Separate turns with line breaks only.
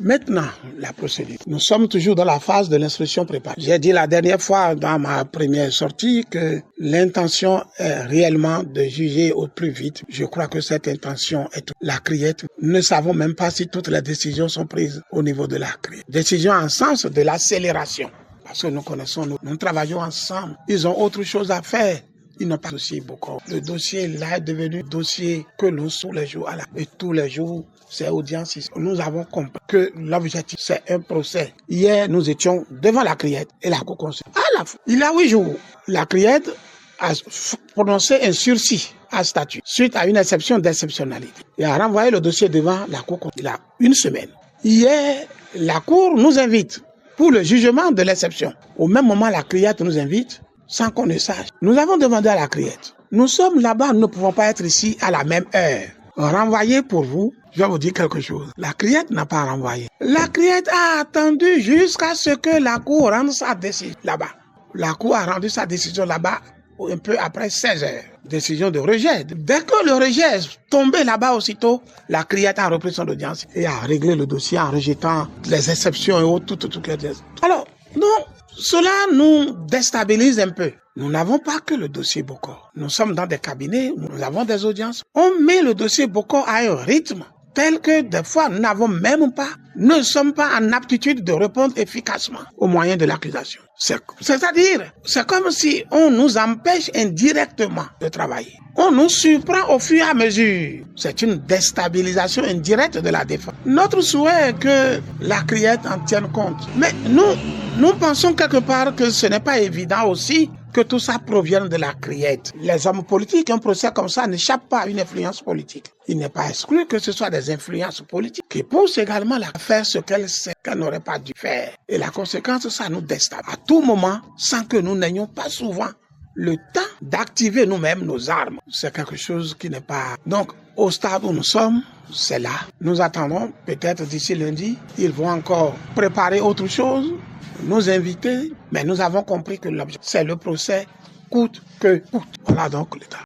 Maintenant, la procédure. Nous sommes toujours dans la phase de l'instruction préparée. J'ai dit la dernière fois dans ma première sortie que l'intention est réellement de juger au plus vite. Je crois que cette intention est la criette. Nous ne savons même pas si toutes les décisions sont prises au niveau de la criette. Décision en sens de l'accélération. Parce que nous connaissons, nous travaillons ensemble. Ils ont autre chose à faire. Ils n'ont pas de dossier beaucoup. Le dossier là est devenu dossier que l'on tous les jours à la. Et tous les jours, c'est audience ici. Nous avons compris que l'objectif, c'est un procès. Hier, nous étions devant la criette et la Cour constitutionnelle. Il y a 8 jours, la criette a prononcé un sursis à statut suite à une exception d'exceptionnalité. Et a renvoyé le dossier devant la Cour constitutionnelle. Il y a 1 semaine. Hier, la Cour nous invite pour le jugement de l'exception. Au même moment, la criette nous invite sans qu'on ne sache. Nous avons demandé à la criette. Nous sommes là-bas, nous ne pouvons pas être ici à la même heure. Renvoyer pour vous, je vais vous dire quelque chose. La criette n'a pas renvoyé. La criette a attendu jusqu'à ce que la Cour rende sa décision là-bas. La Cour a rendu sa décision là-bas un peu après 16 heures. Décision de rejet. Dès que le rejet est tombé là-bas aussitôt, la criette a repris son audience et a réglé le dossier en rejetant les exceptions et autres, toutes les exceptions. Alors, non. Cela nous déstabilise un peu. Nous n'avons pas que le dossier Bokor. Nous sommes dans des cabinets, nous avons des audiences. On met le dossier Bokor à un rythme tel que des fois nous n'avons même pas, ne sommes pas en aptitude de répondre efficacement aux moyens de l'accusation. C'est-à-dire, c'est comme si on nous empêche indirectement de travailler. On nous surprend au fur et à mesure. C'est une déstabilisation indirecte de la défense. Notre souhait est que la criette en tienne compte. Mais nous pensons quelque part que ce n'est pas évident aussi que tout ça provienne de la criette. Les hommes politiques, un procès comme ça n'échappe pas à une influence politique. Il n'est pas exclu que ce soit des influences politiques qui poussent également à faire ce qu'elle sait qu'elle n'aurait pas dû faire. Et la conséquence, ça nous déstabilise à tout moment sans que nous n'ayons pas souvent le temps d'activer nous-mêmes nos armes. C'est quelque chose qui n'est pas... Donc, au stade où nous sommes, c'est là. Nous attendons, peut-être d'ici lundi, ils vont encore préparer autre chose, nous inviter, mais nous avons compris que l'objectif, c'est le procès coûte que coûte. Voilà donc l'état.